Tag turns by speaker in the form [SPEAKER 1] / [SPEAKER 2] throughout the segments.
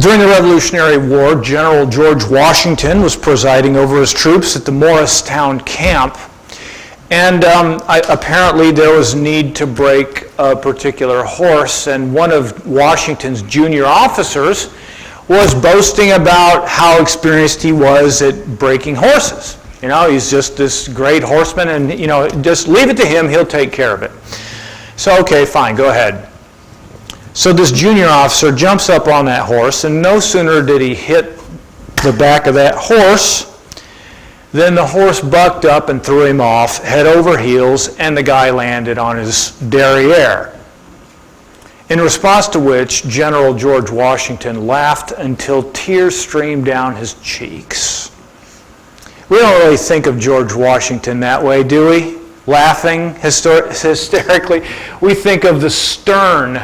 [SPEAKER 1] During the Revolutionary War, General George Washington was presiding over his troops at the Morristown camp, and apparently there was need to break a particular horse, and one of Washington's junior officers was boasting about how experienced he was at breaking horses. You know, he's just this great horseman, and, you know, just leave it to him, he'll take care of it. So, okay, fine, go ahead. So this junior officer jumps up on that horse, and no sooner did he hit the back of that horse than the horse bucked up and threw him off, head over heels, and the guy landed on his derriere. In response to which, General George Washington laughed until tears streamed down his cheeks. We don't really think of George Washington that way, do we? Laughing hysterically. We think of the stern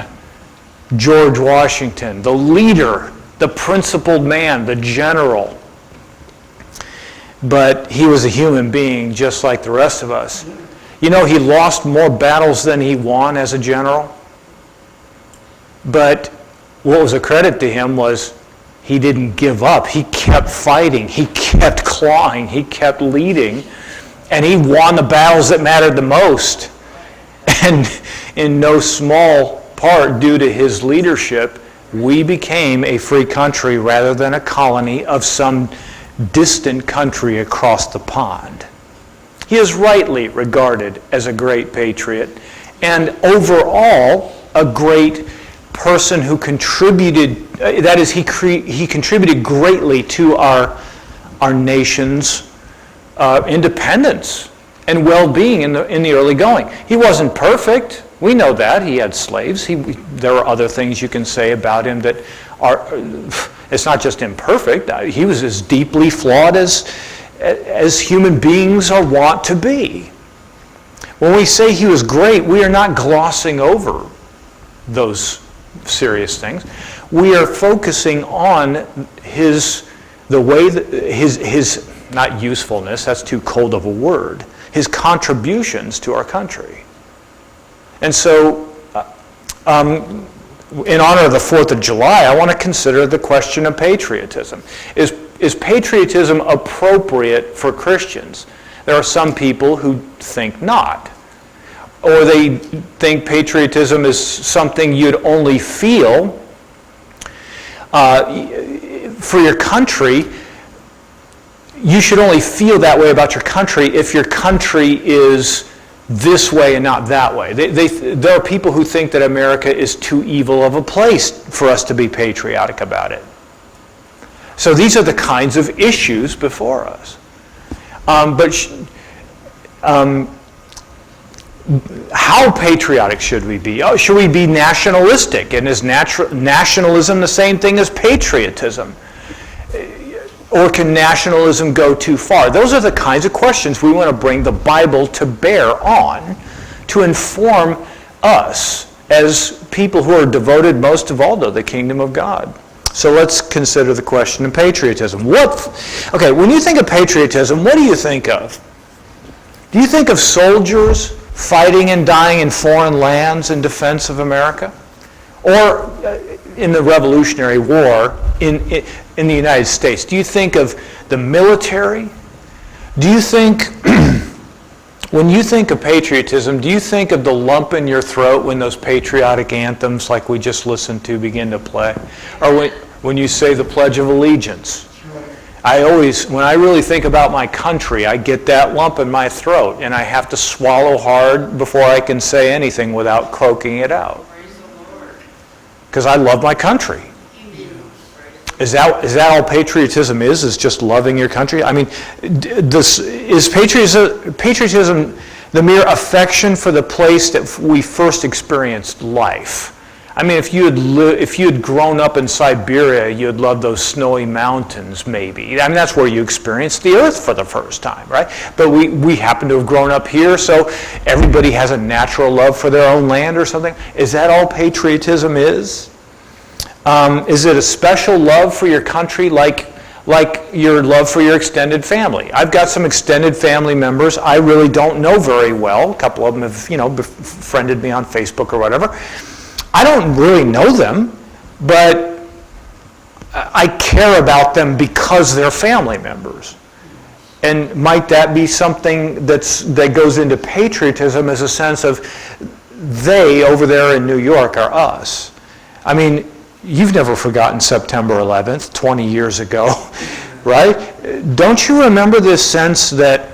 [SPEAKER 1] George Washington, the leader, the principled man, the general. But he was a human being just like the rest of us. You know, he lost more battles than he won as a general. But what was a credit to him was he didn't give up. He kept fighting. He kept clawing. He kept leading. And he won the battles that mattered the most. And in no small part due to his leadership, we became a free country rather than a colony of some distant country across the pond. He is rightly regarded as a great patriot and overall a great person who contributed, that is, he contributed greatly to our nation's independence and well-being in the early going. He wasn't perfect. We know that. He had slaves. There are other things you can say about him that are, it's not just imperfect. He was as deeply flawed as human beings are wont to be. When we say he was great, we are not glossing over those serious things. We are focusing on his not usefulness, that's too cold of a word, his contributions to our country. And so, in honor of the 4th of July, I want to consider the question of patriotism. Is patriotism appropriate for Christians? There are some people who think not. Or they think patriotism is something you'd only feel for your country. You should only feel that way about your country if your country is this way and not that way. There are people who think that America is too evil of a place for us to be patriotic about it. So these are the kinds of issues before us. How patriotic should we be? Should we be nationalistic? And is nationalism the same thing as patriotism? Or can nationalism go too far? Those are the kinds of questions we want to bring the Bible to bear on to inform us as people who are devoted most of all to the kingdom of God. So let's consider the question of patriotism. When you think of patriotism, what do you think of? Do you think of soldiers fighting and dying in foreign lands in defense of America? Or in the Revolutionary War in the United States, do you think of the military? Do you think, when you think of patriotism, do you think of the lump in your throat when those patriotic anthems like we just listened to begin to play? Or when you say the Pledge of Allegiance? When I really think about my country, I get that lump in my throat, and I have to swallow hard before I can say anything without croaking it out. Because I love my country. Is that all patriotism is just loving your country? I mean, is patriotism the mere affection for the place that we first experienced life? I mean, if you had grown up in Siberia, you'd love those snowy mountains, maybe. I mean, that's where you experienced the earth for the first time, right? But we happen to have grown up here, so everybody has a natural love for their own land or something. Is that all patriotism is? Is it a special love for your country like your love for your extended family? I've got some extended family members I really don't know very well. A couple of them have, befriended me on Facebook or whatever. I don't really know them, but I care about them because they're family members. And might that be something that goes into patriotism as a sense of they over there in New York are us? I mean, you've never forgotten September 11th, 20 years ago, right? Don't you remember this sense that,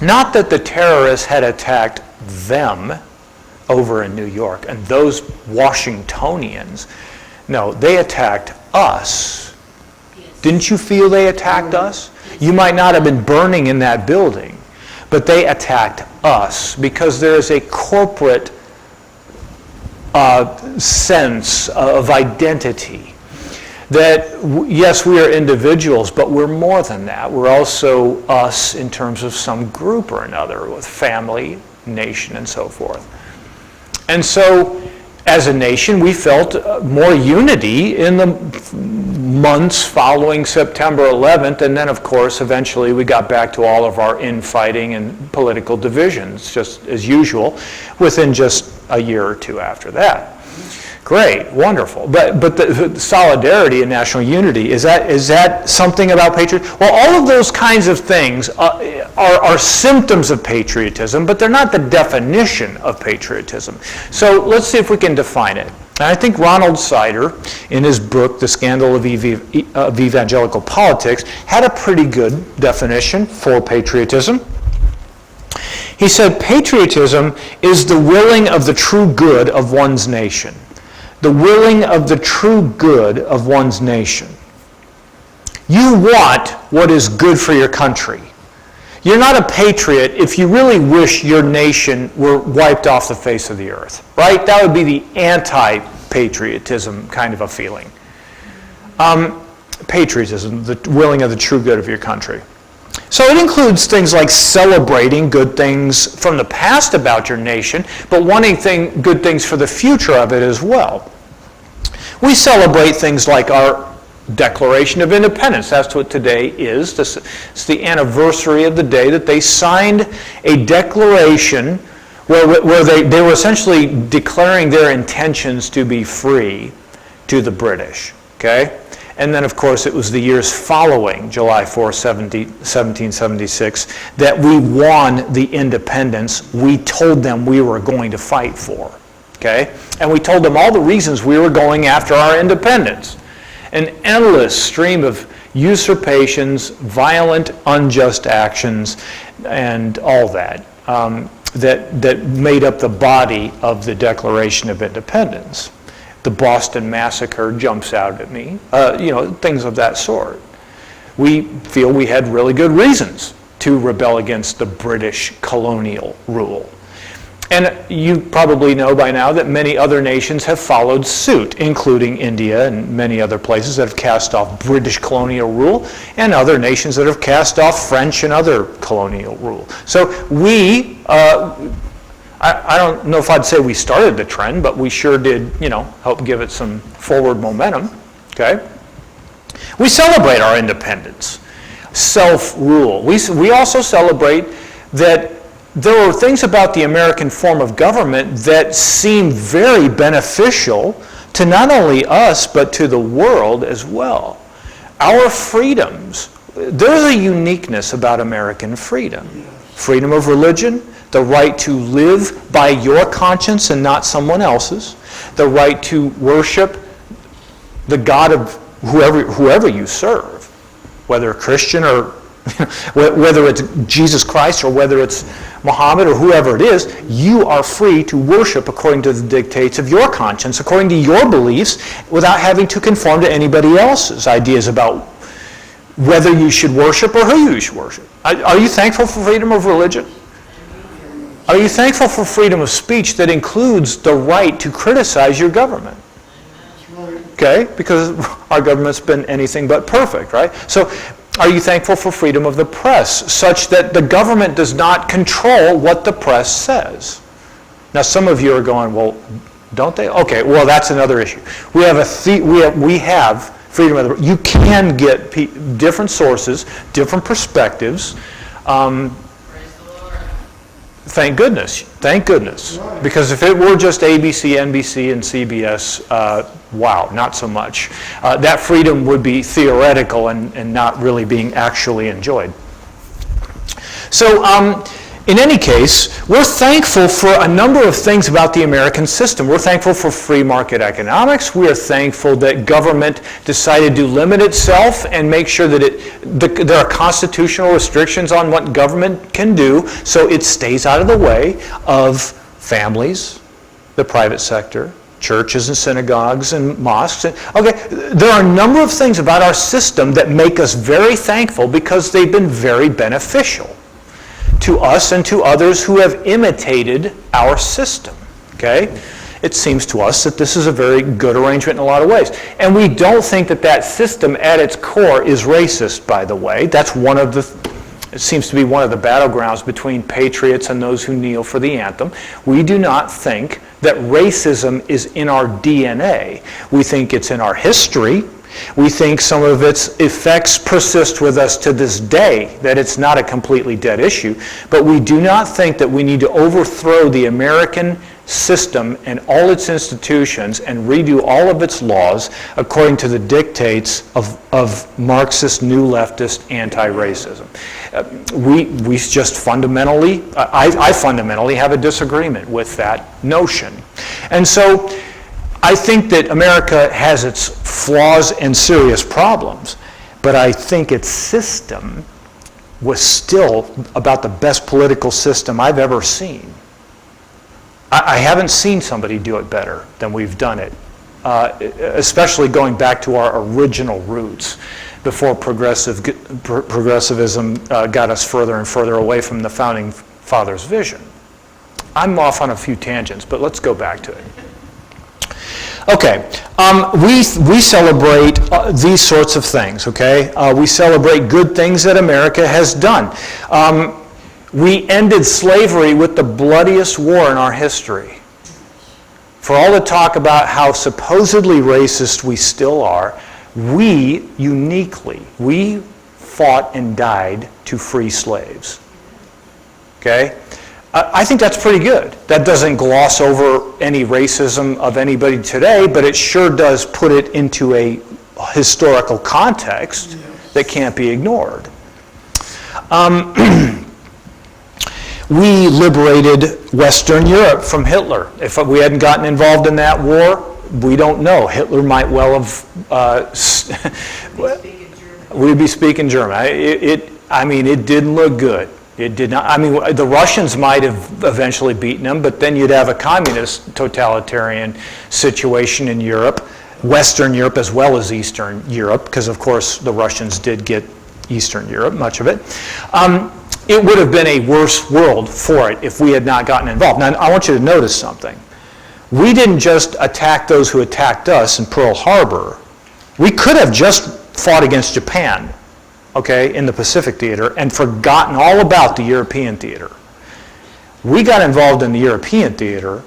[SPEAKER 1] not that the terrorists had attacked them over in New York and those Washingtonians, no, they attacked us. Yes. Didn't you feel they attacked us? You might not have been burning in that building, but they attacked us because there is a corporate sense of identity that, yes, we are individuals, but we're more than that. We're also us in terms of some group or another, with family, nation, and so forth. And so, as a nation, we felt more unity in the months following September 11th, and then, of course, eventually we got back to all of our infighting and political divisions, just as usual, within just a year or two after that. Great, wonderful. But the solidarity and national unity, is that something about patriotism? Well, all of those kinds of things are symptoms of patriotism, but they're not the definition of patriotism. So let's see if we can define it. And I think Ronald Sider, in his book, The Scandal of Evangelical Politics, had a pretty good definition for patriotism. He said, patriotism is the willing of the true good of one's nation. The willing of the true good of one's nation. You want what is good for your country. You're not a patriot if you really wish your nation were wiped off the face of the earth, right? That would be the anti-patriotism kind of a feeling. Patriotism, the willing of the true good of your country. So it includes things like celebrating good things from the past about your nation, but wanting good things for the future of it as well. We celebrate things like our Declaration of Independence. That's what today is. It's the anniversary of the day that they signed a declaration where they were essentially declaring their intentions to be free to the British. Okay? And then, of course, it was the years following July 4, 1776, that we won the independence we told them we were going to fight for. Okay? And we told them all the reasons we were going after our independence. An endless stream of usurpations, violent, unjust actions, and all that, that made up the body of the Declaration of Independence. The Boston Massacre jumps out at me, things of that sort. We feel we had really good reasons to rebel against the British colonial rule. And you probably know by now that many other nations have followed suit, including India and many other places that have cast off British colonial rule, and other nations that have cast off French and other colonial rule. So we, I don't know if I'd say we started the trend, but we sure did, help give it some forward momentum, okay? We celebrate our independence, self-rule. We also celebrate that there were things about the American form of government that seemed very beneficial to not only us, but to the world as well. Our freedoms, there's a uniqueness about American freedom. Freedom of religion, the right to live by your conscience and not someone else's, the right to worship the God of whoever you serve, whether Christian or whether it's Jesus Christ or whether it's Muhammad or whoever it is, you are free to worship according to the dictates of your conscience, according to your beliefs, without having to conform to anybody else's ideas about whether you should worship or who you should worship. Are you thankful for freedom of religion? Are you thankful for freedom of speech that includes the right to criticize your government? Okay? Because our government's been anything but perfect, right? So, are you thankful for freedom of the press, such that the government does not control what the press says? Now, some of you are going, well, don't they? Okay, well, that's another issue. We have freedom of the. You can get different sources, different perspectives. Thank goodness. Thank goodness.
[SPEAKER 2] Right.
[SPEAKER 1] Because if it were just ABC, NBC, and CBS, wow, not so much. That freedom would be theoretical and not really being actually enjoyed. So, in any case, we're thankful for a number of things about the American system. We're thankful for free market economics. We are thankful that government decided to limit itself and make sure that there are constitutional restrictions on what government can do, so it stays out of the way of families, the private sector, churches and synagogues and mosques. Okay, there are a number of things about our system that make us very thankful because they've been very beneficial to us and to others who have imitated our system, okay? It seems to us that this is a very good arrangement in a lot of ways. And we don't think that that system at its core is racist, by the way. That's one of the, it seems to be one of the battlegrounds between patriots and those who kneel for the anthem. We do not think that racism is in our DNA. We think it's in our history. We think some of its effects persist with us to this day, that it's not a completely dead issue. But we do not think that we need to overthrow the American system and all its institutions and redo all of its laws according to the dictates of Marxist, new leftist anti-racism. We just fundamentally, I fundamentally have a disagreement with that notion. And so I think that America has its flaws and serious problems, but I think its system was still about the best political system I've ever seen. I haven't seen somebody do it better than we've done it, especially going back to our original roots before progressivism got us further and further away from the Founding Fathers' vision. I'm off on a few tangents, but let's go back to it. Okay, we celebrate these sorts of things, okay? We celebrate good things that America has done. We ended slavery with the bloodiest war in our history. For all the talk about how supposedly racist we still are, we uniquely, we fought and died to free slaves, okay? I think that's pretty good. That doesn't gloss over any racism of anybody today, but it sure does put it into a historical context that can't be ignored. We liberated Western Europe from Hitler. If we hadn't gotten involved in that war, we don't know. Hitler might well have... we'd be speaking German. I mean, it didn't look good. It did not. I mean, the Russians might have eventually beaten them, but then you'd have a communist totalitarian situation in Europe, Western Europe as well as Eastern Europe, because of course the Russians did get Eastern Europe, much of it. It would have been a worse world for it if we had not gotten involved. Now, I want you to notice something. We didn't just attack those who attacked us in Pearl Harbor. We could have just fought against Japan, okay, in the Pacific theater and forgotten all about the European theater. We got involved in the European theater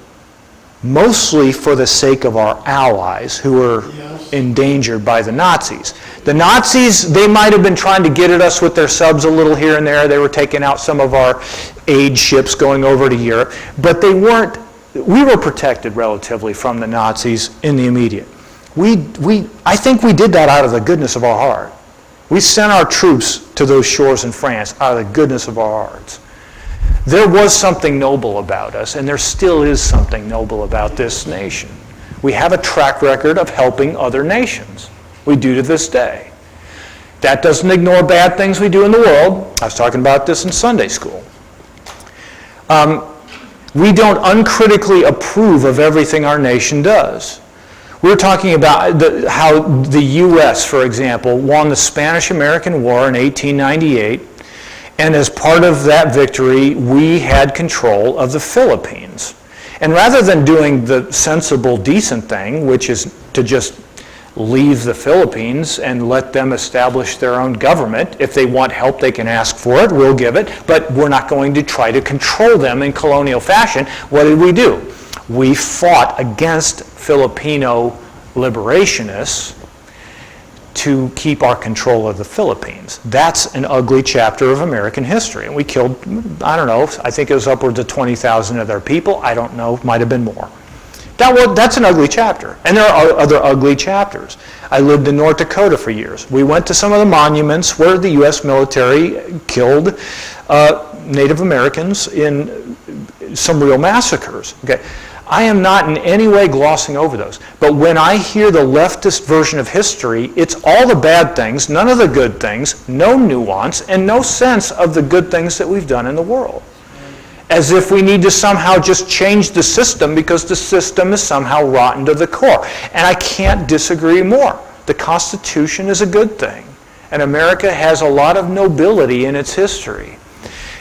[SPEAKER 1] mostly for the sake of our allies who were endangered by the Nazis. The Nazis, they might have been trying to get at us with their subs a little here and there. They were taking out some of our aid ships going over to Europe, but they weren't, we were protected relatively from the Nazis in the immediate. I think we did that out of the goodness of our heart. We sent our troops to those shores in France out of the goodness of our hearts. There was something noble about us, and there still is something noble about this nation. We have a track record of helping other nations. We do to this day. That doesn't ignore bad things we do in the world. I was talking about this in Sunday school. We don't uncritically approve of everything our nation does. We're talking about how the U.S., for example, won the Spanish-American War in 1898, and as part of that victory, we had control of the Philippines. And rather than doing the sensible, decent thing, which is to just leave the Philippines and let them establish their own government, if they want help, they can ask for it, we'll give it, but we're not going to try to control them in colonial fashion. What did we do? We fought against Filipino liberationists to keep our control of the Philippines. That's an ugly chapter of American history. And we killed, I don't know, I think it was upwards of 20,000 of their people. I don't know, might have been more. That's an ugly chapter. And there are other ugly chapters. I lived in North Dakota for years. We went to some of the monuments where the U.S. military killed Native Americans in some real massacres. Okay? I am not in any way glossing over those. But when I hear the leftist version of history, it's all the bad things, none of the good things, no nuance, and no sense of the good things that we've done in the world. As if we need to somehow just change the system because the system is somehow rotten to the core. And I can't disagree more. The Constitution is a good thing. And America has a lot of nobility in its history.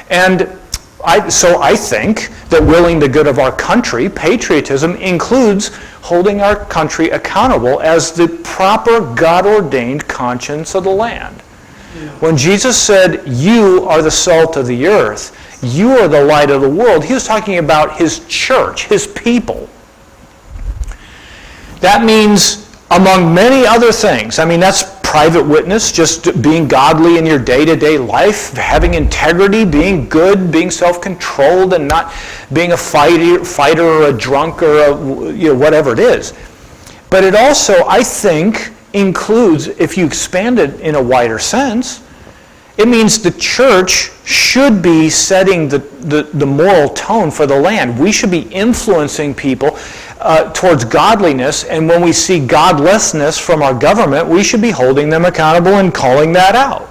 [SPEAKER 1] And so I think that willing the good of our country, patriotism, includes holding our country accountable as the proper God-ordained conscience of the land. When Jesus said, "You are the salt of the earth, you are the light of the world," he was talking about his church, his people. That means, among many other things, that's private witness, just being godly in your day-to-day life, having integrity, being good, being self-controlled, and not being a fighter or a drunk or whatever it is. But it also, I think, includes, if you expand it in a wider sense, it means the church should be setting the moral tone for the land. We should be influencing people towards godliness, and when we see godlessness from our government, we should be holding them accountable and calling that out.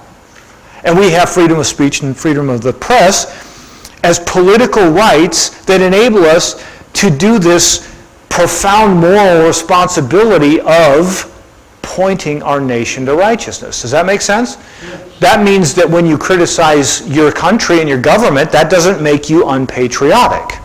[SPEAKER 1] And we have freedom of speech and freedom of the press as political rights that enable us to do this profound moral responsibility of pointing our nation to righteousness. Does that make sense? Yes. That means that when you criticize your country and your government, that doesn't make you unpatriotic.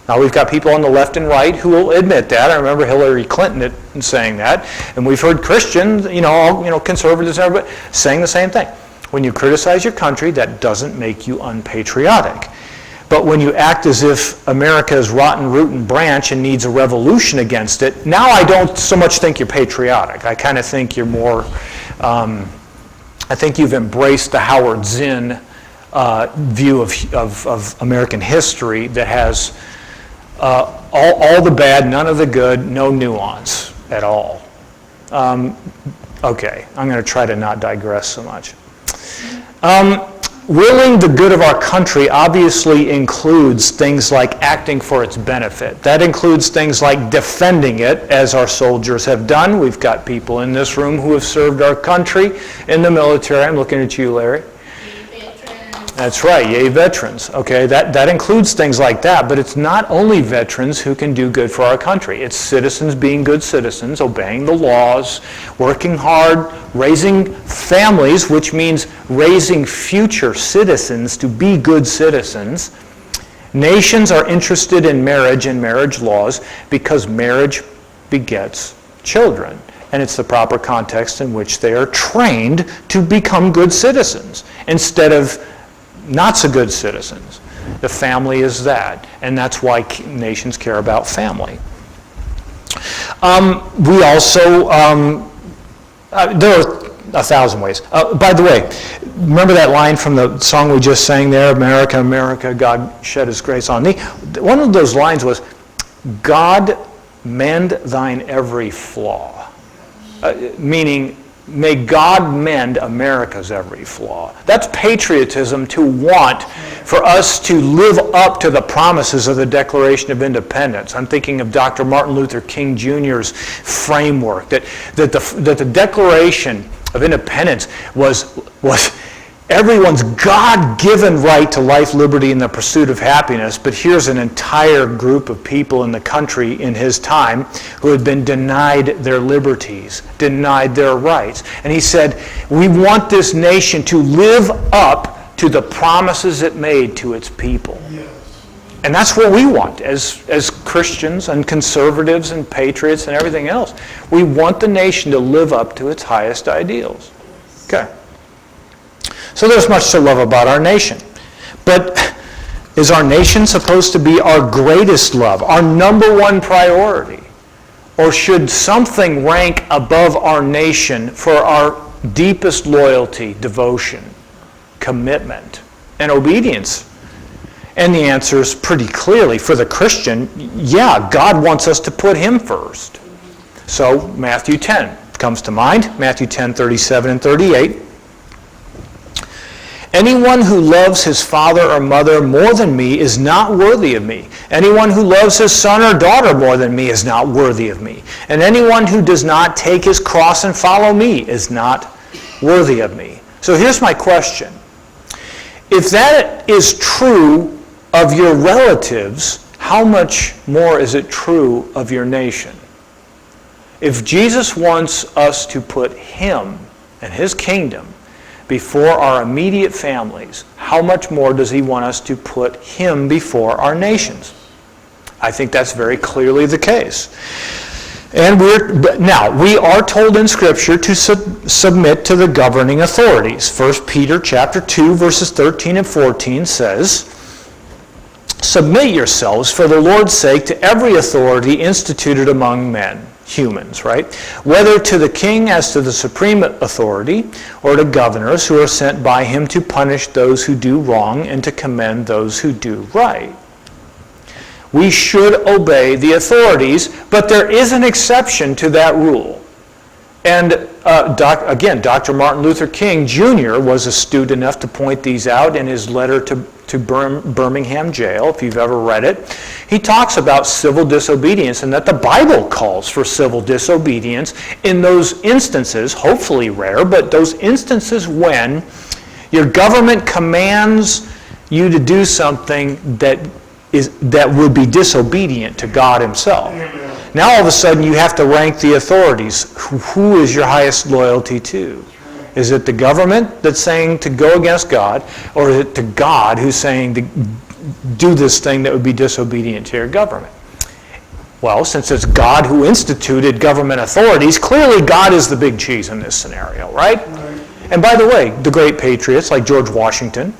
[SPEAKER 1] Now, we've got people on the left and right who will admit that. I remember Hillary Clinton saying that. And we've heard Christians, conservatives, everybody, saying the same thing. When you criticize your country, that doesn't make you unpatriotic. But when you act as if America is rotten root and branch and needs a revolution against it, now I don't so much think you're patriotic. I kind of think you're more, I think you've embraced the Howard Zinn view of American history that has all the bad, none of the good, no nuance at all. Okay, I'm going to try to not digress so much. Willing the good of our country obviously includes things like acting for its benefit. That includes things like defending it, as our soldiers have done. We've got people in this room who have served our country in the military. I'm looking at you, Larry. That's right, yay veterans. Okay, that includes things like that, but it's not only veterans who can do good for our country. It's citizens being good citizens, obeying the laws, working hard, raising families, which means raising future citizens to be good citizens. Nations are interested in marriage and marriage laws because marriage begets children. And it's the proper context in which they are trained to become good citizens instead of not so good citizens. The family is that, and that's why nations care about family. We also, there are 1,000 ways. By the way, remember that line from the song we just sang there, America, America, God shed his grace on thee? One of those lines was, God mend thine every flaw. Meaning, may God mend America's every flaw. That's patriotism, to want for us to live up to the promises of the Declaration of Independence. I'm thinking of Dr. Martin Luther King Jr.'s framework, that the Declaration of Independence was everyone's God-given right to life, liberty, and the pursuit of happiness, but here's an entire group of people in the country in his time who had been denied their liberties, denied their rights. And he said, we want this nation to live up to the promises it made to its people. Yes. And that's what we want as Christians and conservatives and patriots and everything else. We want the nation to live up to its highest ideals. Okay. So there's much to love about our nation. But is our nation supposed to be our greatest love, our number one priority? Or should something rank above our nation for our deepest loyalty, devotion, commitment, and obedience? And the answer is pretty clearly, for the Christian, yeah, God wants us to put him first. So Matthew 10 comes to mind, Matthew 10:37 and 38. Anyone who loves his father or mother more than me is not worthy of me. Anyone who loves his son or daughter more than me is not worthy of me. And anyone who does not take his cross and follow me is not worthy of me. So here's my question. If that is true of your relatives, how much more is it true of your nation? If Jesus wants us to put him and his kingdom before our immediate families, how much more does he want us to put him before our nations? I think that's very clearly the case. And we are told in Scripture to submit to the governing authorities. 1 Peter chapter 2, verses 13 and 14 says, "Submit yourselves for the Lord's sake to every authority instituted among men," humans, right? "Whether to the king as to the supreme authority, or to governors who are sent by him to punish those who do wrong and to commend those who do right." We should obey the authorities, but there is an exception to that rule. And again, Dr. Martin Luther King Jr. was astute enough to point these out in his letter to Birmingham jail, if you've ever read it. He talks about civil disobedience and that the Bible calls for civil disobedience in those instances, hopefully rare, but those instances when your government commands you to do something that would be disobedient to God himself. Now all of a sudden you have to rank the authorities. Who is your highest loyalty to? Is it the government that's saying to go against God, or is it to God who's saying to do this thing that would be disobedient to your government? Well, since it's God who instituted government authorities, clearly God is the big cheese in this scenario, right? And by the way, the great patriots like George Washington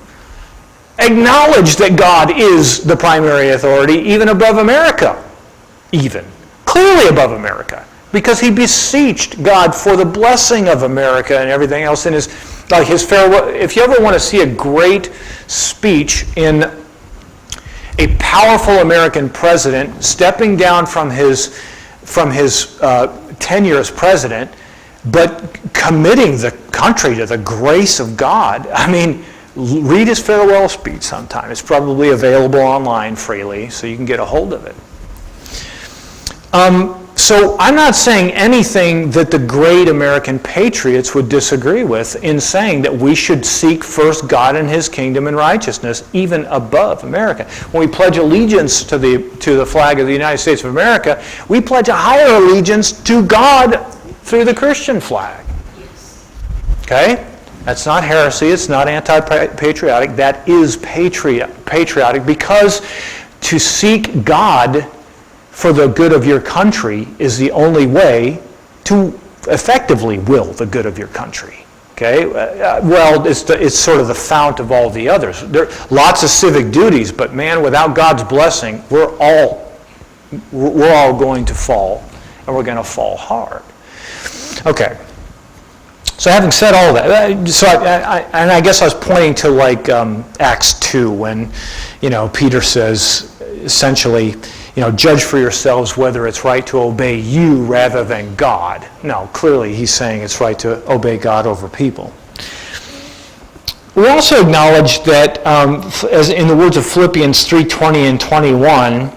[SPEAKER 1] acknowledge that God is the primary authority even above America, clearly above America, because he beseeched God for the blessing of America and everything else in his farewell. If you ever want to see a great speech in a powerful American president stepping down from his tenure as president, but committing the country to the grace of God, I mean, read his farewell speech sometime. It's probably available online freely, so you can get a hold of it. So I'm not saying anything that the great American patriots would disagree with in saying that we should seek first God and his kingdom and righteousness, even above America. When we pledge allegiance to the flag of the United States of America, we pledge a higher allegiance to God through the Christian flag. Okay? That's not heresy, it's not anti-patriotic, that is patriotic, because to seek God for the good of your country is the only way to effectively will the good of your country. Okay? Well, it's sort of the fount of all the others. There are lots of civic duties, but man, without God's blessing, we're all going to fall, and we're going to fall hard. Okay. So having said all that, I guess I was pointing to like Acts 2 when, Peter says essentially, judge for yourselves whether it's right to obey you rather than God. No, clearly he's saying it's right to obey God over people. We also acknowledge that, as in the words of Philippians 3:20 and 21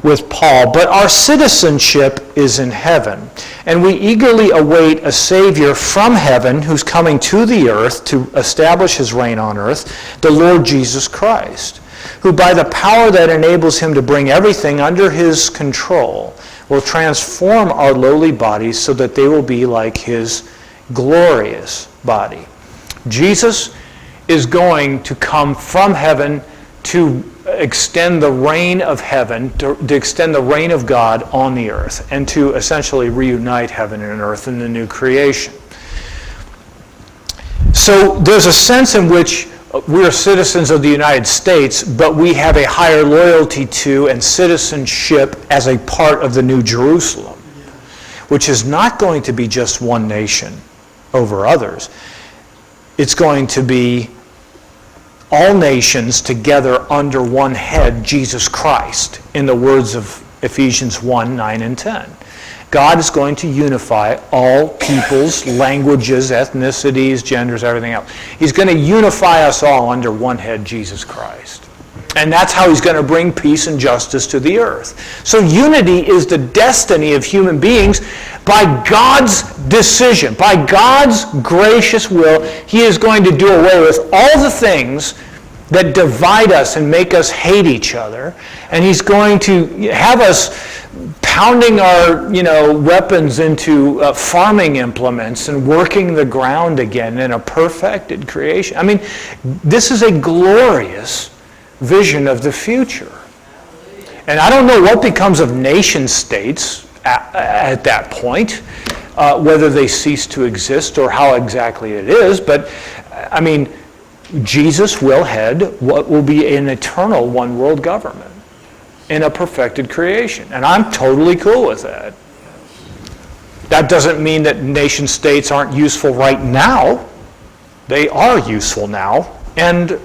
[SPEAKER 1] with Paul, but our citizenship is in heaven, and we eagerly await a Savior from heaven who's coming to the earth to establish his reign on earth, the Lord Jesus Christ, who by the power that enables him to bring everything under his control will transform our lowly bodies so that they will be like his glorious body. Jesus is going to come from heaven to extend the reign of heaven, to extend the reign of God on the earth, and to essentially reunite heaven and earth in the new creation. So there's a sense in which we're citizens of the United States, but we have a higher loyalty to and citizenship as a part of the New Jerusalem, which is not going to be just one nation, over others. It's going to be all nations together under one head, Jesus Christ, in the words of Ephesians 1, 9, and 10. God is going to unify all peoples, languages, ethnicities, genders, everything else. He's going to unify us all under one head, Jesus Christ. And that's how he's going to bring peace and justice to the earth. So unity is the destiny of human beings by God's decision, by God's gracious will. He is going to do away with all the things that divide us and make us hate each other. And he's going to have us pounding our, weapons into farming implements and working the ground again in a perfected creation. I mean, this is a glorious vision of the future. And I don't know what becomes of nation states at that point, whether they cease to exist or how exactly it is, but I mean, Jesus will head what will be an eternal one world government in a perfected creation. And I'm totally cool with that. That doesn't mean that nation states aren't useful right now. They are useful now. And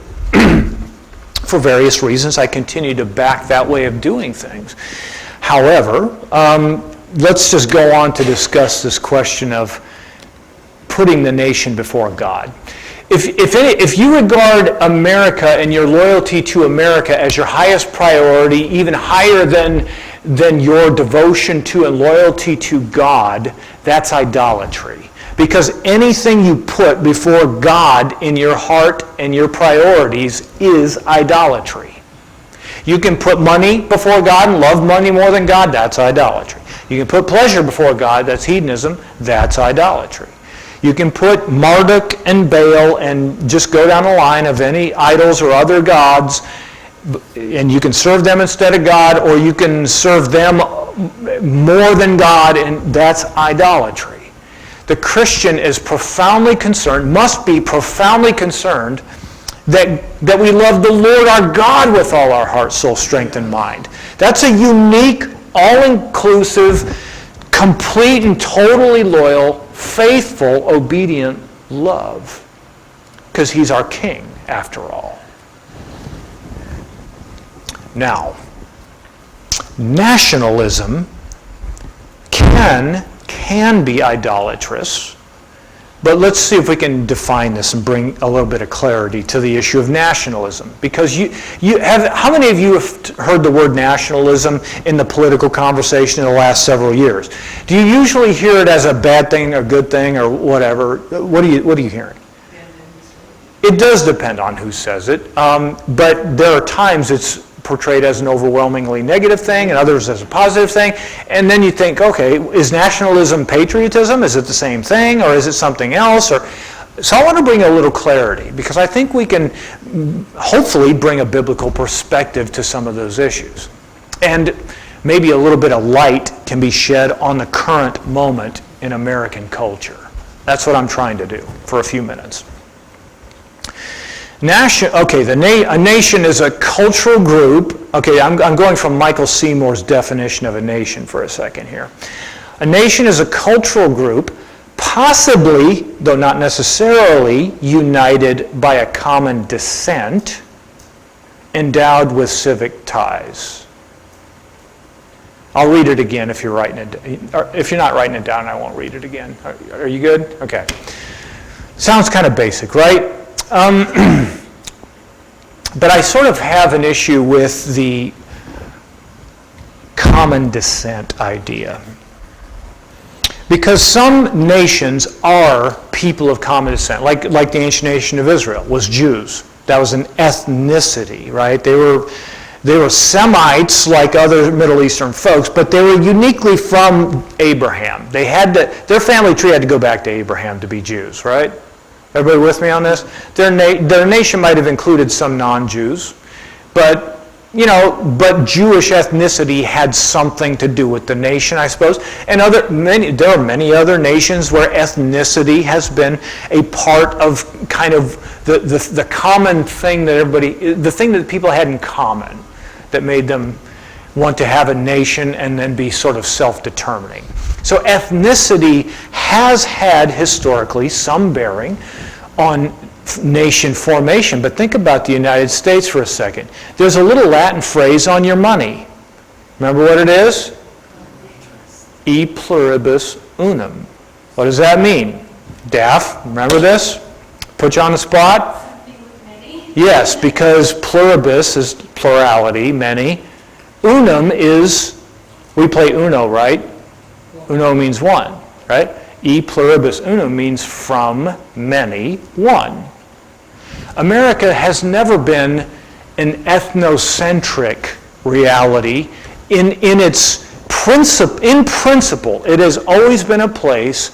[SPEAKER 1] for various reasons, I continue to back that way of doing things. However, let's just go on to discuss this question of putting the nation before God. If you regard America and your loyalty to America as your highest priority, even higher than your devotion to and loyalty to God, that's idolatry. Because anything you put before God in your heart and your priorities is idolatry. You can put money before God and love money more than God, that's idolatry. You can put pleasure before God, that's hedonism, that's idolatry. You can put Marduk and Baal and just go down the line of any idols or other gods, and you can serve them instead of God, or you can serve them more than God, and that's idolatry. The Christian is profoundly concerned, must be profoundly concerned, that we love the Lord our God with all our heart, soul, strength, and mind. That's a unique, all-inclusive, complete and totally loyal, faithful, obedient love. Because he's our king, after all. Now, nationalism can be idolatrous, but let's see if we can define this and bring a little bit of clarity to the issue of nationalism. Because how many of you have heard the word nationalism in the political conversation in the last several years? Do you usually hear it as a bad thing or good thing or whatever? What are you hearing? It does depend on who says it, but there are times it's portrayed as an overwhelmingly negative thing and others as a positive thing, and then you think, okay, is nationalism patriotism? Is it the same thing, or is it something else? So I want to bring a little clarity, because I think we can hopefully bring a biblical perspective to some of those issues. And maybe a little bit of light can be shed on the current moment in American culture. That's what I'm trying to do for a few minutes. A nation is a cultural group. Okay, I'm going from Michael Seymour's definition of a nation for a second here. A nation is a cultural group, possibly, though not necessarily, united by a common descent, endowed with civic ties. I'll read it again if you're writing it down. Or if you're not writing it down, I won't read it again. Are you good? Okay. Sounds kind of basic, right? But I sort of have an issue with the common descent idea. Because some nations are people of common descent, like the ancient nation of Israel was Jews. That was an ethnicity, right? They were Semites like other Middle Eastern folks, but they were uniquely from Abraham. Their family tree had to go back to Abraham to be Jews, right? Everybody with me on this? Their nation might have included some non-Jews, but Jewish ethnicity had something to do with the nation, I suppose. And there are many other nations where ethnicity has been a part of kind of the common thing that the thing that people had in common that made them want to have a nation and then be sort of self-determining. So ethnicity has had historically some bearing on nation formation, but think about the United States for a second. There's a little Latin phrase on your money. Remember what it is? E pluribus unum. What does that mean? Daff, remember this? Put you on the spot? Yes, because pluribus is plurality, many. Unum is, we play Uno, right? Uno means one, right? E pluribus unum means from many, one. America has never been an ethnocentric reality. In principle, it has always been a place,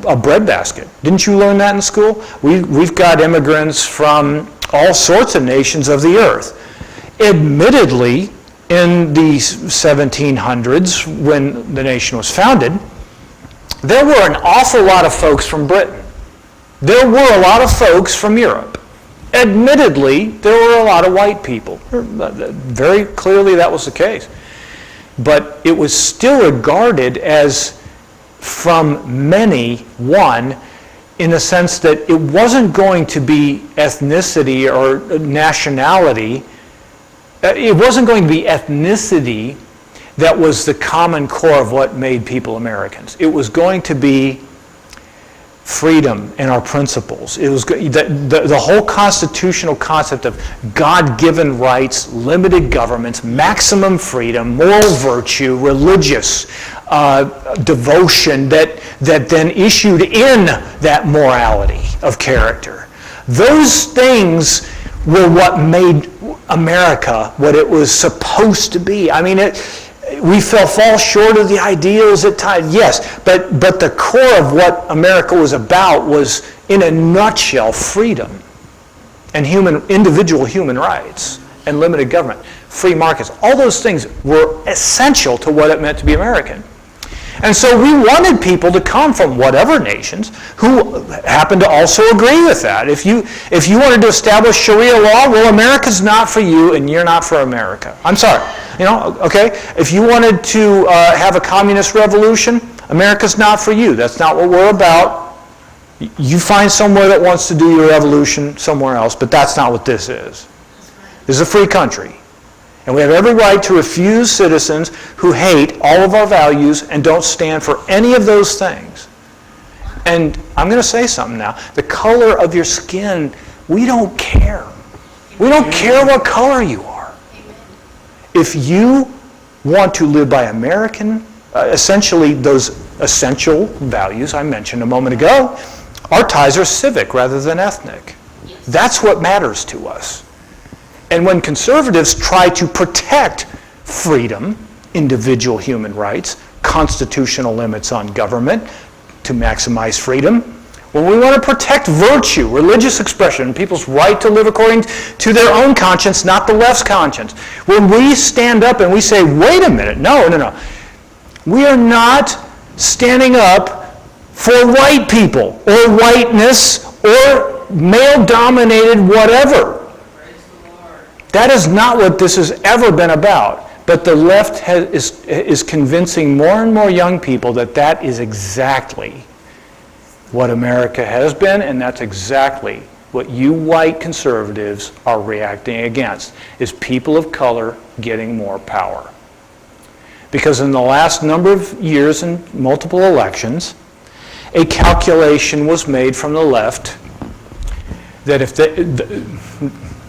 [SPEAKER 1] a breadbasket. Didn't you learn that in school? We've got immigrants from all sorts of nations of the earth. Admittedly, in the 1700s, when the nation was founded, there were an awful lot of folks from Britain. There were a lot of folks from Europe. Admittedly, there were a lot of white people. Very clearly that was the case. But it was still regarded as from many, one, in the sense that it wasn't going to be ethnicity or nationality. It wasn't going to be ethnicity that was the common core of what made people Americans. It was going to be freedom and our principles. It was the whole constitutional concept of God-given rights, limited governments, maximum freedom, moral virtue, religious devotion that then issued in that morality of character. Those things were what made America what it was supposed to be. I mean, we fall short of the ideals at times, yes, but the core of what America was about was, in a nutshell, freedom and individual human rights and limited government, free markets. All those things were essential to what it meant to be American. And so we wanted people to come from whatever nations who happened to also agree with that. If you wanted to establish Sharia law, well, America's not for you and you're not for America. I'm sorry. Okay? If you wanted to have a communist revolution, America's not for you. That's not what we're about. You find somewhere that wants to do your revolution somewhere else, but that's not what this is. This is a free country. And we have every right to refuse citizens who hate all of our values and don't stand for any of those things. And I'm going to say something now. The color of your skin, we don't care. We don't care what color you are. If you want to live by American, essentially those essential values I mentioned a moment ago, our ties are civic rather than ethnic. That's what matters to us. And when conservatives try to protect freedom, individual human rights, constitutional limits on government to maximize freedom, when we want to protect virtue, religious expression, people's right to live according to their own conscience, not the left's conscience, when we stand up and we say, wait a minute, no. We are not standing up for white people or whiteness or male-dominated whatever. That is not what this has ever been about. But the left is convincing more and more young people that is exactly what America has been, and that's exactly what you white conservatives are reacting against, is people of color getting more power. Because in the last number of years in multiple elections, a calculation was made from the left that if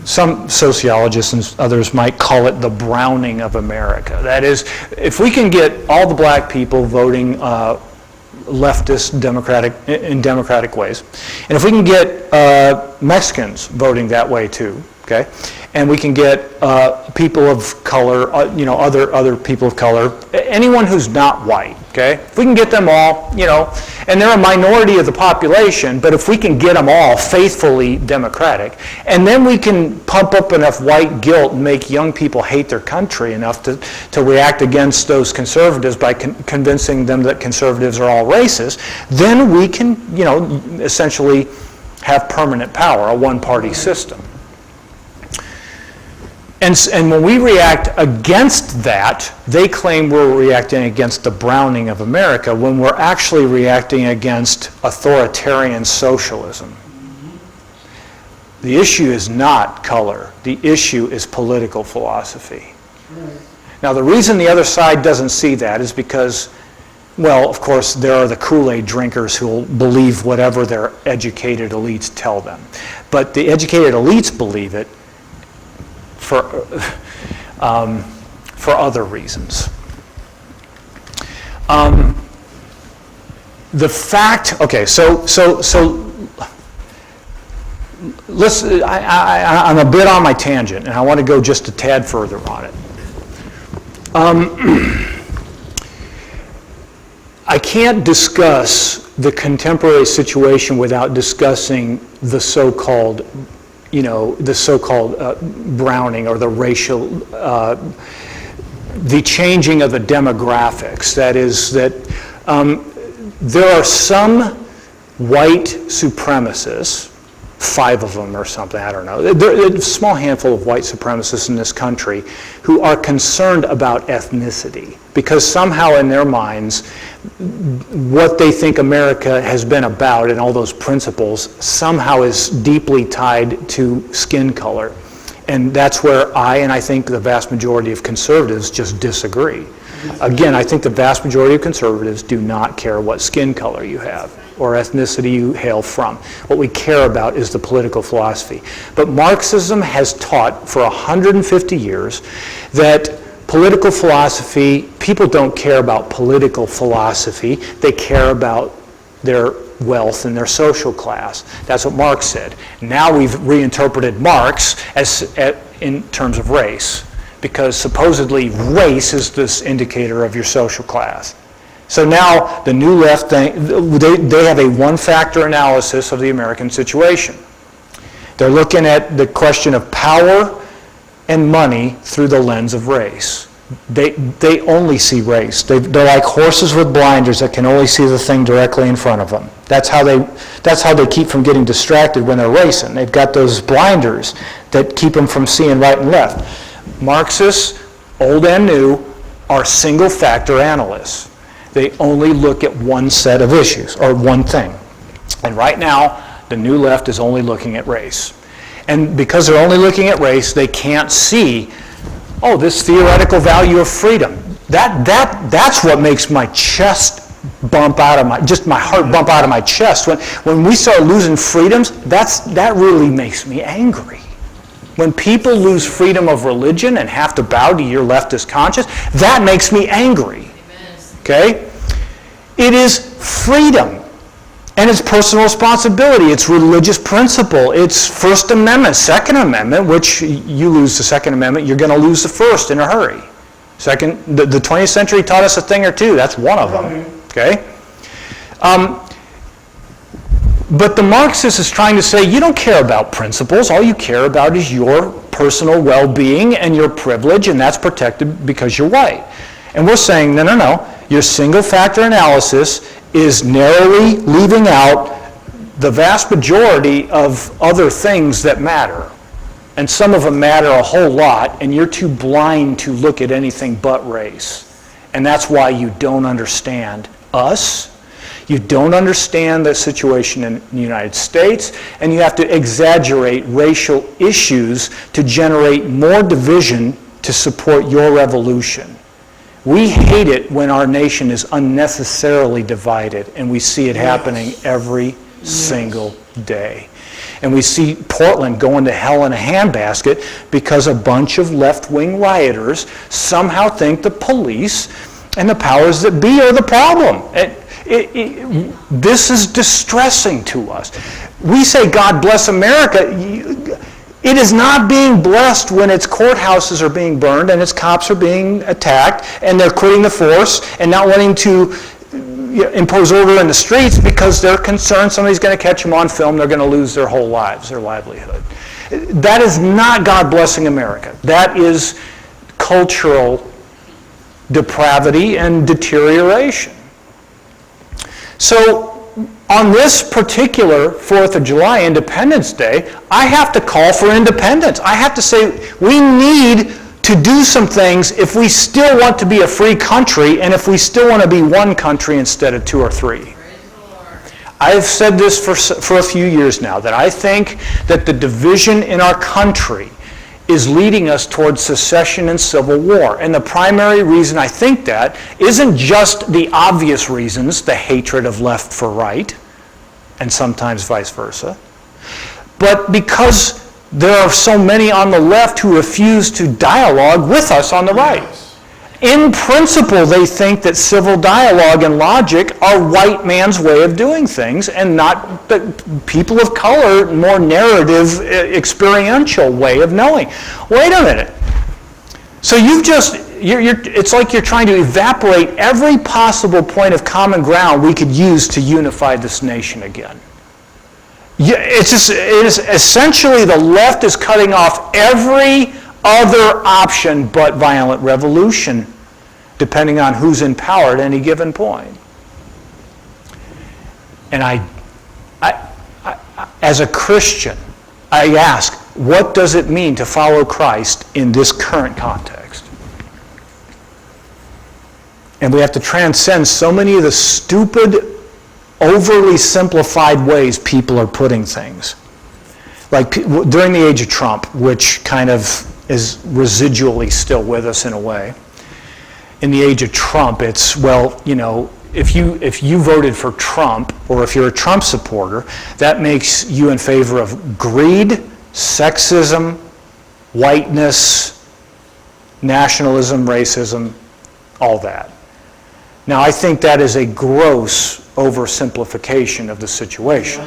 [SPEAKER 1] some sociologists and others might call it the browning of America. That is, if we can get all the black people voting leftist in democratic ways, and if we can get Mexicans voting that way too, okay, and we can get people of color, other people of color, anyone who's not white, okay, if we can get them all, and they're a minority of the population, but if we can get them all faithfully democratic, and then we can pump up enough white guilt and make young people hate their country enough to react against those conservatives by convincing them that conservatives are all racist, then we can, essentially have permanent power, a one-party system. And when we react against that, they claim we're reacting against the Browning of America when we're actually reacting against authoritarian socialism. The issue is not color. The issue is political philosophy. Now, the reason the other side doesn't see that is because, well, of course, there are the Kool-Aid drinkers who will believe whatever their educated elites tell them. But the educated elites believe it for other reasons. The fact, okay, so let's, I'm a bit on my tangent, and I want to go just a tad further on it. I can't discuss the contemporary situation without discussing the so-called, Browning or the racial, the changing of the demographics. That is that there are some white supremacists, 5 of them or something, I don't know. There's a small handful of white supremacists in this country who are concerned about ethnicity because somehow in their minds what they think America has been about and all those principles somehow is deeply tied to skin color. And that's where I think the vast majority of conservatives just disagree. Again, I think the vast majority of conservatives do not care what skin color you have or ethnicity you hail from. What we care about is the political philosophy. But Marxism has taught for 150 years that political philosophy, people don't care about political philosophy, they care about their wealth and their social class. That's what Marx said. Now we've reinterpreted Marx in terms of race, because supposedly race is this indicator of your social class. So now the New Left, they have a one-factor analysis of the American situation. They're looking at the question of power and money through the lens of race. They only see race. They're like horses with blinders that can only see the thing directly in front of them. That's how they keep from getting distracted when they're racing. They've got those blinders that keep them from seeing right and left. Marxists, old and new, are single-factor analysts. They only look at one set of issues, or one thing. And right now, the New Left is only looking at race. And because they're only looking at race, they can't see, oh, this theoretical value of freedom. That's what makes my chest bump out of my heart bump out of my chest. When we start losing freedoms, that really makes me angry. When people lose freedom of religion and have to bow to your leftist conscience, that makes me angry. Okay? It is freedom, and it's personal responsibility, it's religious principle, it's First Amendment, Second Amendment, which you lose the Second Amendment, you're going to lose the First in a hurry. The 20th century taught us a thing or two, that's one of them. Okay? But the Marxist is trying to say, you don't care about principles, all you care about is your personal well-being and your privilege, and that's protected because you're white. And we're saying, no. Your single-factor analysis is narrowly leaving out the vast majority of other things that matter. And some of them matter a whole lot, and you're too blind to look at anything but race. And that's why you don't understand us, you don't understand the situation in the United States, and you have to exaggerate racial issues to generate more division to support your revolution. We hate it when our nation is unnecessarily divided, and we see it happening every single day. And we see Portland going to hell in a handbasket because a bunch of left-wing rioters somehow think the police and the powers that be are the problem. This is distressing to us. We say, God bless America. It is not being blessed when its courthouses are being burned and its cops are being attacked and they're quitting the force and not wanting to impose order in the streets because they're concerned somebody's going to catch them on film, they're going to lose their whole lives, their livelihood. That is not God blessing America. That is cultural depravity and deterioration. So on this particular 4th of July, Independence Day, I have to call for independence. I have to say we need to do some things if we still want to be a free country and if we still want to be one country instead of two or three. I've said this for a few years now, that I think that the division in our country is leading us towards secession and civil war. And the primary reason I think that isn't just the obvious reasons, the hatred of left for right, and sometimes vice versa, but because there are so many on the left who refuse to dialogue with us on the right. In principle, they think that civil dialogue and logic are white man's way of doing things and not the people of color, more narrative, experiential way of knowing. Wait a minute. So it's like you're trying to evaporate every possible point of common ground we could use to unify this nation again. It is essentially the left is cutting off every other option but violent revolution, depending on who's in power at any given point. And I as a Christian, I ask, what does it mean to follow Christ in this current context? And we have to transcend so many of the stupid, overly simplified ways people are putting things. Like during the age of Trump, which kind of is residually still with us in a way. In the age of Trump, it's, well, you know, if you voted for Trump, or if you're a Trump supporter, that makes you in favor of greed, sexism, whiteness, nationalism, racism, all that. Now, I think that is a gross oversimplification of the situation.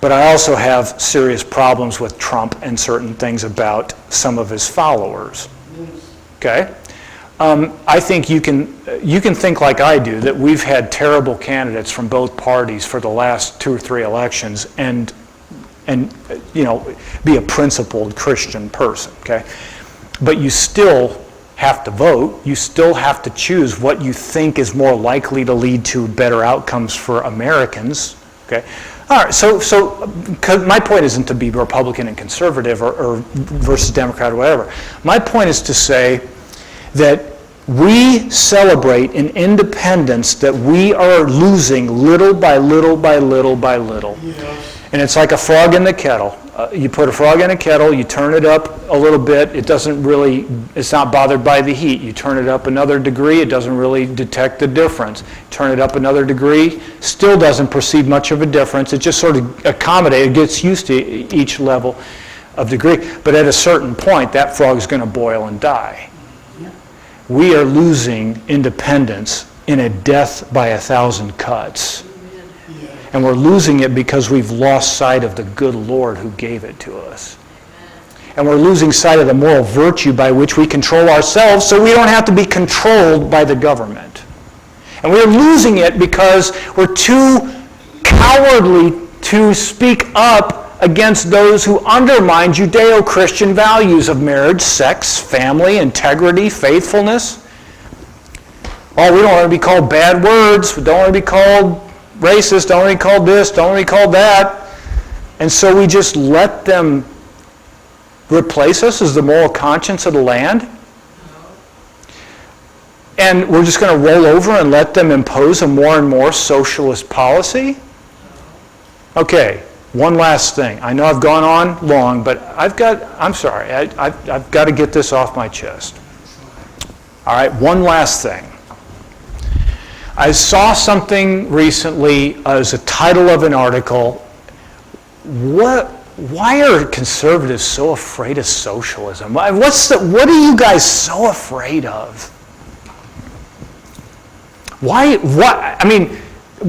[SPEAKER 1] But I also have serious problems with Trump and certain things about some of his followers. Okay? I think you can think like I do, that we've had terrible candidates from both parties for the last 2 or 3 elections and you know, be a principled Christian person, okay? But you still have to vote. You still have to choose what you think is more likely to lead to better outcomes for Americans, okay? All right, so my point isn't to be Republican and conservative or versus Democrat or whatever. My point is to say that we celebrate an independence that we are losing little by little by little by little. Yes. And it's like a frog in the kettle. You put a frog in a kettle, you turn it up a little bit, it's not bothered by the heat. You turn it up another degree, it doesn't really detect the difference. Turn it up another degree, still doesn't perceive much of a difference. It just sort of accommodates, it gets used to each level of degree. But at a certain point, that frog is going to boil and die. We are losing independence in a death by 1,000 cuts. And we're losing it because we've lost sight of the good Lord who gave it to us. And we're losing sight of the moral virtue by which we control ourselves so we don't have to be controlled by the government. And we're losing it because we're too cowardly to speak up against those who undermine Judeo-Christian values of marriage, sex, family, integrity, faithfulness. Oh, we don't want to be called bad words. We don't want to be called racist, don't want to be called this, don't want to be called that. And so we just let them replace us as the moral conscience of the land. And we're just going to roll over and let them impose a more and more socialist policy? Okay, one last thing. I know I've gone on long, but I've got to get this off my chest. All right, one last thing. I saw something recently as a title of an article. Why are conservatives so afraid of socialism? What are you guys so afraid of? Why? I mean,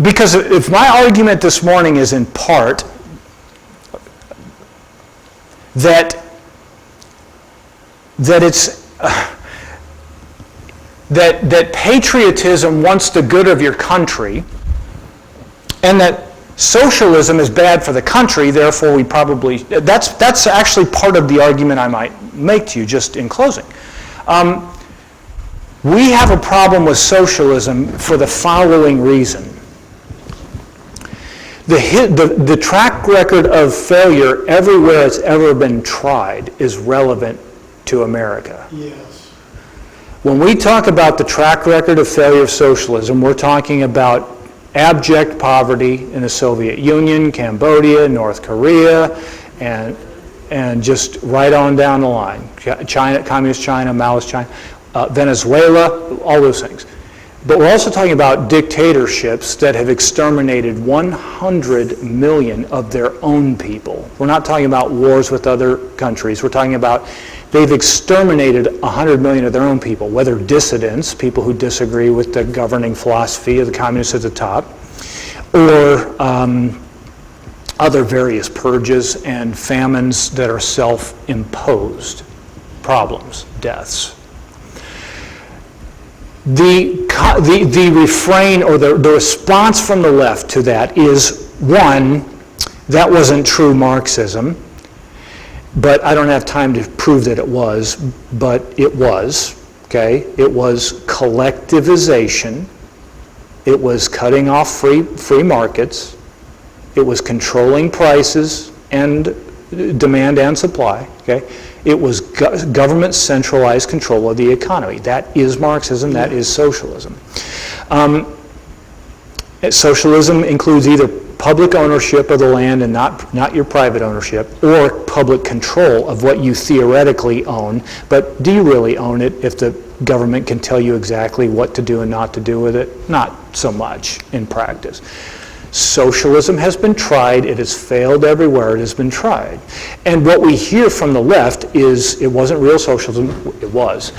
[SPEAKER 1] because if my argument this morning is in part that it's that patriotism wants the good of your country, and that socialism is bad for the country, therefore that's actually part of the argument I might make to you just in closing. We have a problem with socialism for the following reason. The track record of failure everywhere it's ever been tried is relevant to America.
[SPEAKER 2] Yes.
[SPEAKER 1] When we talk about the track record of failure of socialism, we're talking about abject poverty in the Soviet Union, Cambodia, North Korea, and just right on down the line. China, Communist China, Maoist China, Venezuela, all those things. But we're also talking about dictatorships that have exterminated 100 million of their own people. We're not talking about wars with other countries. We're talking about they've exterminated 100 million of their own people, whether dissidents, people who disagree with the governing philosophy of the communists at the top, or other various purges and famines that are self-imposed problems, deaths. The refrain or the response from the left to that is, one, that wasn't true Marxism, but I don't have time to prove that it was, but it was, okay? It was collectivization, it was cutting off free markets, it was controlling prices and demand and supply, okay? It was government centralized control of the economy. That is Marxism, that is socialism. Socialism includes either public ownership of the land and not your private ownership, or public control of what you theoretically own, but do you really own it if the government can tell you exactly what to do and not to do with it? Not so much in practice. Socialism has been tried, it has failed everywhere it has been tried. And what we hear from the left is it wasn't real socialism, it was.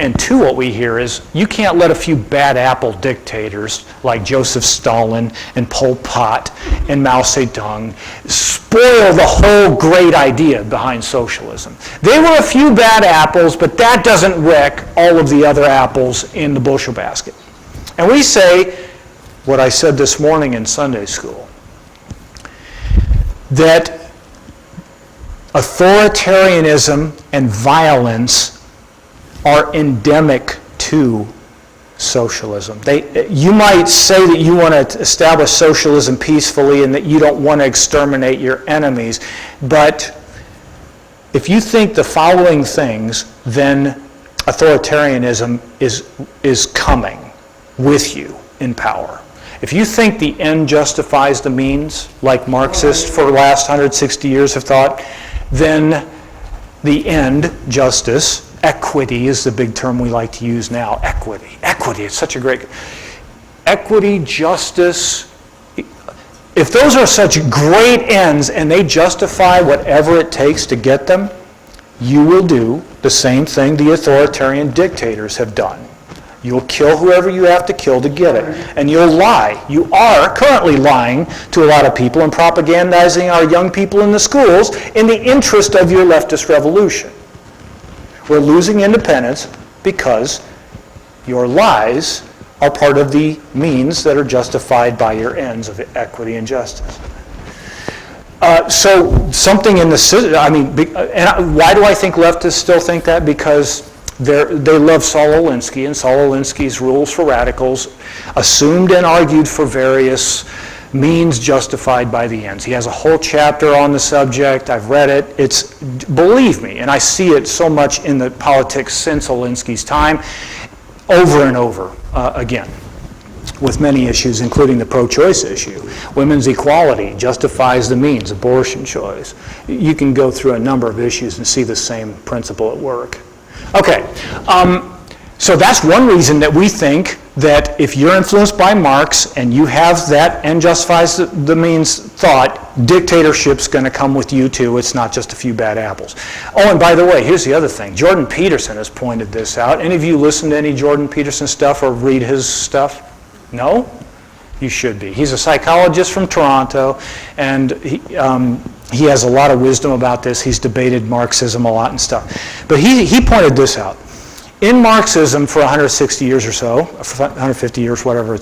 [SPEAKER 1] And two, what we hear is you can't let a few bad apple dictators like Joseph Stalin and Pol Pot and Mao Zedong spoil the whole great idea behind socialism. They were a few bad apples, but that doesn't wreck all of the other apples in the bushel basket. And we say, what I said this morning in Sunday school, that authoritarianism and violence are endemic to socialism. You might say that you want to establish socialism peacefully and that you don't want to exterminate your enemies, but if you think the following things, then authoritarianism is coming with you in power. If you think the end justifies the means, like Marxists for the last 160 years have thought, then the end, justice, equity is the big term we like to use now. Equity, it's such a great... Equity, justice, if those are such great ends and they justify whatever it takes to get them, you will do the same thing the authoritarian dictators have done. You'll kill whoever you have to kill to get it. And you'll lie. You are currently lying to a lot of people and propagandizing our young people in the schools in the interest of your leftist revolution. We're losing independence because your lies are part of the means that are justified by your ends of equity and justice. So something in the, and why do I think leftists still think that? Because they love Saul Alinsky and Saul Alinsky's rules for radicals, assumed and argued for various means justified by the ends. He has a whole chapter on the subject. I've read it. Believe me, and I see it so much in the politics since Alinsky's time, over and over again, with many issues, including the pro-choice issue. Women's equality justifies the means, abortion choice. You can go through a number of issues and see the same principle at work. Okay, so that's one reason that we think that if you're influenced by Marx and you have that end justifies the means thought, dictatorship's going to come with you too. It's not just a few bad apples. Oh, and by the way, here's the other thing. Jordan Peterson has pointed this out. Any of you listen to any Jordan Peterson stuff or read his stuff? No? You should be. He's a psychologist from Toronto, and he has a lot of wisdom about this. He's debated Marxism a lot and stuff. But he pointed this out. In Marxism for 160 years or so, 150 years, whatever it's